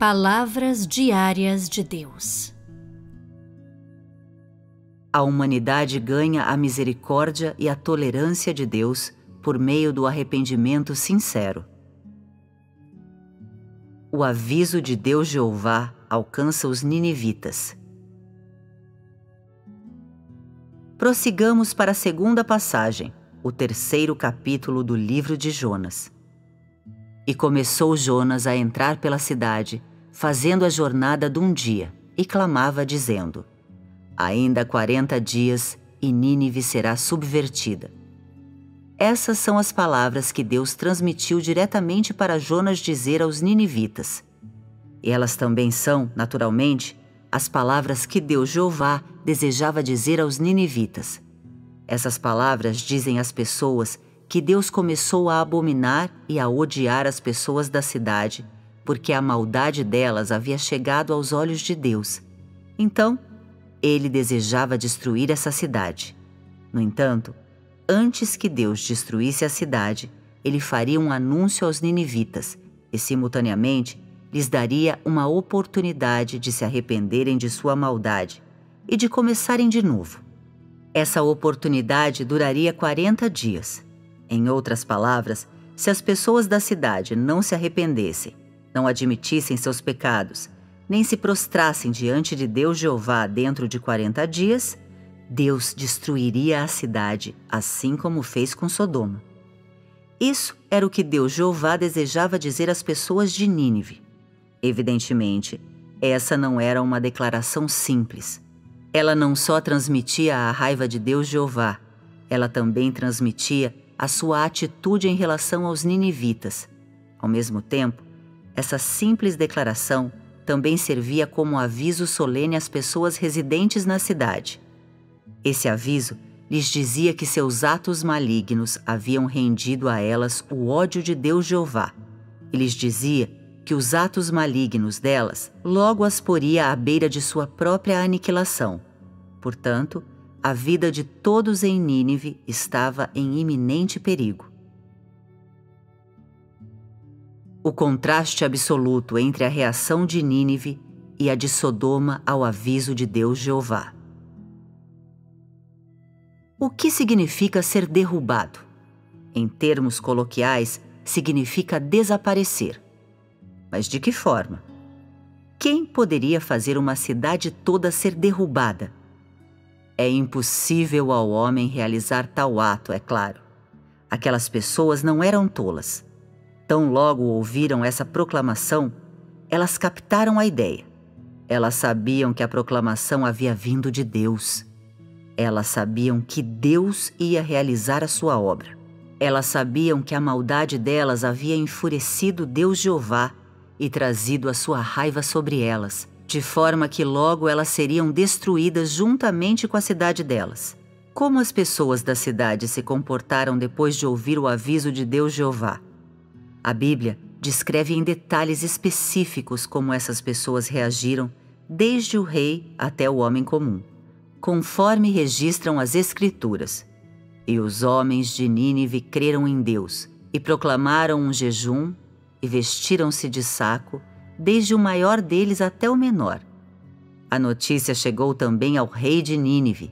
Palavras diárias de Deus. A humanidade ganha a misericórdia e a tolerância de Deus por meio do arrependimento sincero. O aviso de Deus Jeová alcança os ninivitas. Prossigamos para a segunda passagem, o terceiro capítulo do livro de Jonas. E começou Jonas a entrar pela cidade, fazendo a jornada de um dia, e clamava, dizendo: Ainda 40 dias e Nínive será subvertida. Essas são as palavras que Deus transmitiu diretamente para Jonas dizer aos ninivitas. E elas também são, naturalmente, as palavras que Deus Jeová desejava dizer aos ninivitas. Essas palavras dizem às pessoas que Deus começou a abominar e a odiar as pessoas da cidade, porque a maldade delas havia chegado aos olhos de Deus. Então, ele desejava destruir essa cidade. No entanto, antes que Deus destruísse a cidade, ele faria um anúncio aos ninivitas e, simultaneamente, lhes daria uma oportunidade de se arrependerem de sua maldade e de começarem de novo. Essa oportunidade duraria 40 dias. Em outras palavras, se as pessoas da cidade não se arrependessem, não admitissem seus pecados, nem se prostrassem diante de Deus Jeová dentro de 40 dias, Deus destruiria a cidade, assim como fez com Sodoma. Isso era o que Deus Jeová desejava dizer às pessoas de Nínive. Evidentemente, essa não era uma declaração simples. Ela não só transmitia a raiva de Deus Jeová, ela também transmitia a sua atitude em relação aos ninivitas. Ao mesmo tempo, essa simples declaração também servia como aviso solene às pessoas residentes na cidade. Esse aviso lhes dizia que seus atos malignos haviam rendido a elas o ódio de Deus Jeová. E lhes dizia que os atos malignos delas logo as poria à beira de sua própria aniquilação. Portanto, a vida de todos em Nínive estava em iminente perigo. O contraste absoluto entre a reação de Nínive e a de Sodoma ao aviso de Deus Jeová. O que significa ser derrubado? Em termos coloquiais, significa desaparecer. Mas de que forma? Quem poderia fazer uma cidade toda ser derrubada? É impossível ao homem realizar tal ato, é claro. Aquelas pessoas não eram tolas. Tão logo ouviram essa proclamação, elas captaram a ideia. Elas sabiam que a proclamação havia vindo de Deus. Elas sabiam que Deus ia realizar a sua obra. Elas sabiam que a maldade delas havia enfurecido Deus Jeová e trazido a sua raiva sobre elas, de forma que logo elas seriam destruídas juntamente com a cidade delas. Como as pessoas da cidade se comportaram depois de ouvir o aviso de Deus Jeová? A Bíblia descreve em detalhes específicos como essas pessoas reagiram, desde o rei até o homem comum, conforme registram as Escrituras. E os homens de Nínive creram em Deus e proclamaram um jejum e vestiram-se de saco, desde o maior deles até o menor. A notícia chegou também ao rei de Nínive,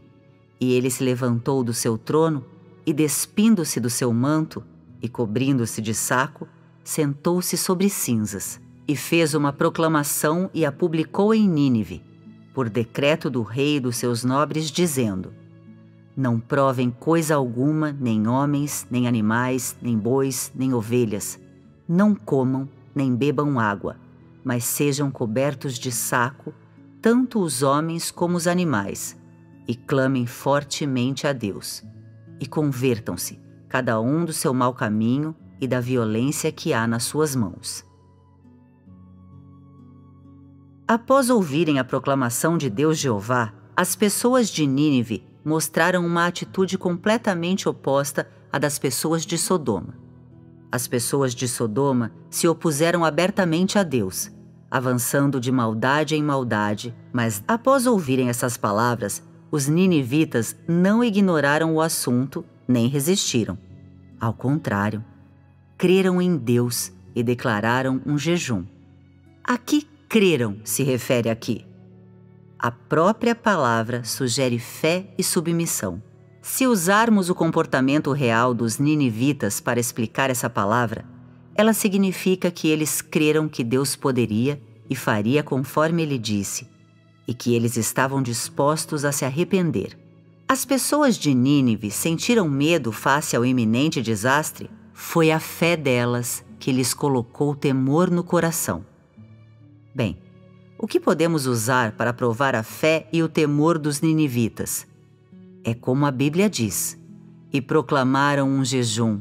e ele se levantou do seu trono e, despindo-se do seu manto e cobrindo-se de saco, sentou-se sobre cinzas e fez uma proclamação e a publicou em Nínive, por decreto do rei e dos seus nobres, dizendo: Não provem coisa alguma, nem homens, nem animais, nem bois, nem ovelhas. Não comam, nem bebam água, mas sejam cobertos de saco, tanto os homens como os animais, e clamem fortemente a Deus. E convertam-se, cada um do seu mau caminho e da violência que há nas suas mãos. Após ouvirem a proclamação de Deus Jeová, as pessoas de Nínive mostraram uma atitude completamente oposta à das pessoas de Sodoma. As pessoas de Sodoma se opuseram abertamente a Deus, avançando de maldade em maldade, mas após ouvirem essas palavras, os ninivitas não ignoraram o assunto nem resistiram. Ao contrário, creram em Deus e declararam um jejum. Aqui creram se refere aqui. A própria palavra sugere fé e submissão. Se usarmos o comportamento real dos ninivitas para explicar essa palavra, ela significa que eles creram que Deus poderia e faria conforme ele disse, e que eles estavam dispostos a se arrepender. As pessoas de Nínive sentiram medo face ao iminente desastre? Foi a fé delas que lhes colocou temor no coração. Bem, o que podemos usar para provar a fé e o temor dos ninivitas? É como a Bíblia diz: e proclamaram um jejum,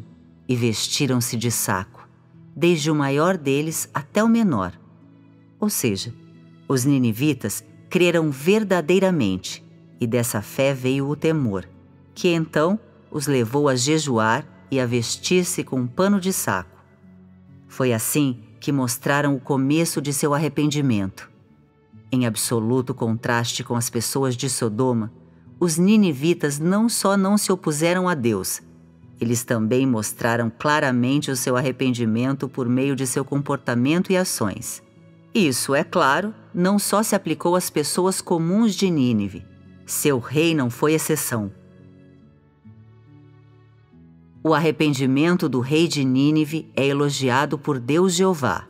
e vestiram-se de saco, desde o maior deles até o menor. Ou seja, os ninivitas creram verdadeiramente, e dessa fé veio o temor, que então os levou a jejuar e a vestir-se com um pano de saco. Foi assim que mostraram o começo de seu arrependimento. Em absoluto contraste com as pessoas de Sodoma, os ninivitas não só não se opuseram a Deus, eles também mostraram claramente o seu arrependimento por meio de seu comportamento e ações. Isso, é claro, não só se aplicou às pessoas comuns de Nínive. Seu rei não foi exceção. O arrependimento do rei de Nínive é elogiado por Deus Jeová.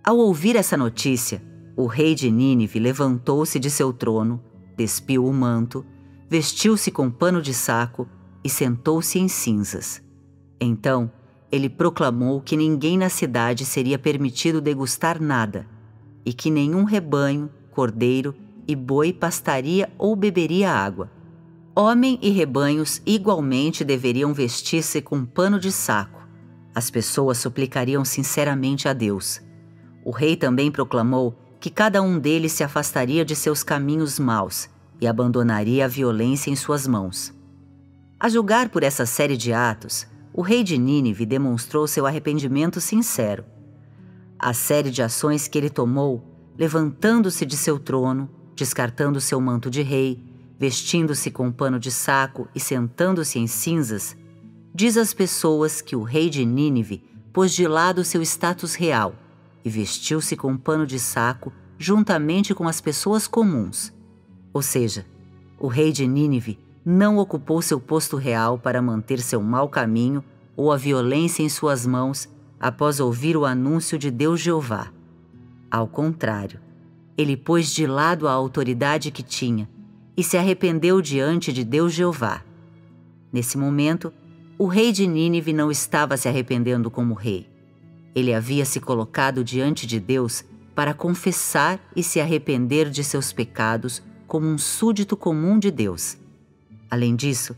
Ao ouvir essa notícia, o rei de Nínive levantou-se de seu trono, despiu o manto, vestiu-se com pano de saco e sentou-se em cinzas. Então, ele proclamou que ninguém na cidade seria permitido degustar nada, e que nenhum rebanho, cordeiro e boi pastaria ou beberia água. Homem e rebanhos igualmente deveriam vestir-se com pano de saco. As pessoas suplicariam sinceramente a Deus. O rei também proclamou que cada um deles se afastaria de seus caminhos maus e abandonaria a violência em suas mãos. A julgar por essa série de atos, o rei de Nínive demonstrou seu arrependimento sincero. A série de ações que ele tomou, levantando-se de seu trono, descartando seu manto de rei, vestindo-se com um pano de saco e sentando-se em cinzas, diz às pessoas que o rei de Nínive pôs de lado seu status real e vestiu-se com um pano de saco juntamente com as pessoas comuns. Ou seja, o rei de Nínive não ocupou seu posto real para manter seu mau caminho ou a violência em suas mãos após ouvir o anúncio de Deus Jeová. Ao contrário, ele pôs de lado a autoridade que tinha e se arrependeu diante de Deus Jeová. Nesse momento, o rei de Nínive não estava se arrependendo como rei. Ele havia se colocado diante de Deus para confessar e se arrepender de seus pecados como um súdito comum de Deus. Além disso,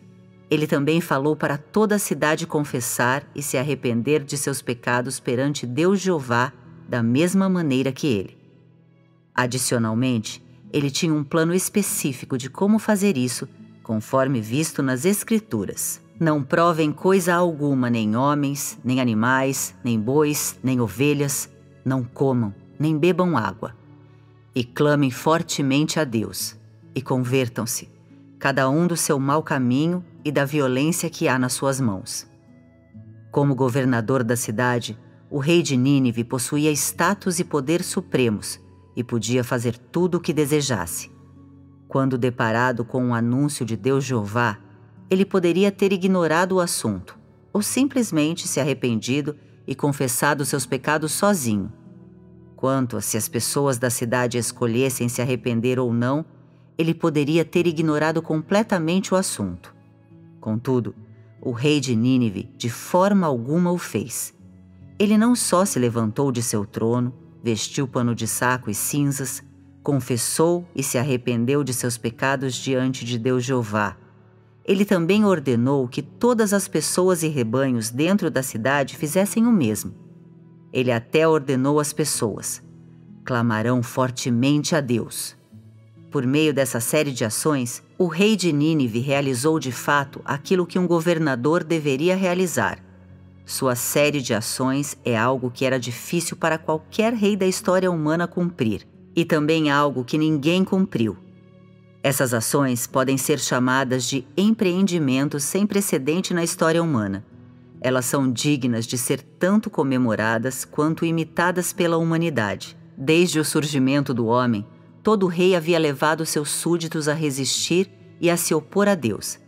ele também falou para toda a cidade confessar e se arrepender de seus pecados perante Deus Jeová da mesma maneira que ele. Adicionalmente, ele tinha um plano específico de como fazer isso, conforme visto nas Escrituras. Não provem coisa alguma, nem homens, nem animais, nem bois, nem ovelhas, não comam, nem bebam água. E clamem fortemente a Deus, e convertam-se, cada um do seu mau caminho e da violência que há nas suas mãos. Como governador da cidade, o rei de Nínive possuía status e poder supremos e podia fazer tudo o que desejasse. Quando deparado com o anúncio de Deus Jeová, ele poderia ter ignorado o assunto, ou simplesmente se arrependido e confessado seus pecados sozinho. Quanto a se as pessoas da cidade escolhessem se arrepender ou não, ele poderia ter ignorado completamente o assunto. Contudo, o rei de Nínive de forma alguma o fez. Ele não só se levantou de seu trono, vestiu pano de saco e cinzas, confessou e se arrependeu de seus pecados diante de Deus Jeová. Ele também ordenou que todas as pessoas e rebanhos dentro da cidade fizessem o mesmo. Ele até ordenou às pessoas: clamarão fortemente a Deus. Por meio dessa série de ações, o rei de Nínive realizou de fato aquilo que um governador deveria realizar. Sua série de ações é algo que era difícil para qualquer rei da história humana cumprir, e também algo que ninguém cumpriu. Essas ações podem ser chamadas de empreendimentos sem precedente na história humana. Elas são dignas de ser tanto comemoradas quanto imitadas pela humanidade. Desde o surgimento do homem, todo rei havia levado seus súditos a resistir e a se opor a Deus.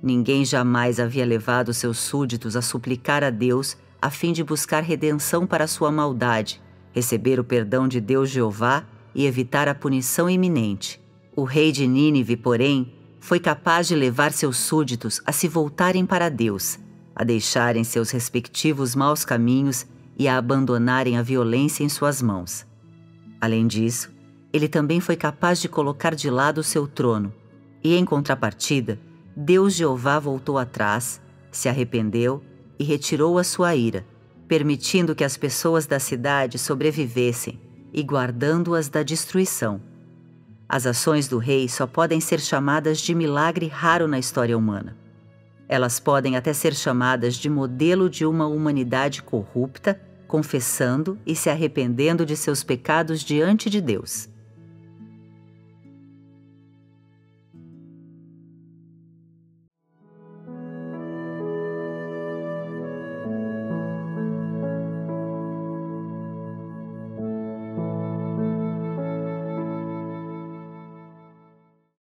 Ninguém jamais havia levado seus súditos a suplicar a Deus a fim de buscar redenção para sua maldade, receber o perdão de Deus Jeová e evitar a punição iminente. O rei de Nínive, porém, foi capaz de levar seus súditos a se voltarem para Deus, a deixarem seus respectivos maus caminhos e a abandonarem a violência em suas mãos. Além disso, ele também foi capaz de colocar de lado o seu trono, e em contrapartida, Deus Jeová voltou atrás, se arrependeu e retirou a sua ira, permitindo que as pessoas da cidade sobrevivessem e guardando-as da destruição. As ações do rei só podem ser chamadas de milagre raro na história humana. Elas podem até ser chamadas de modelo de uma humanidade corrupta, confessando e se arrependendo de seus pecados diante de Deus.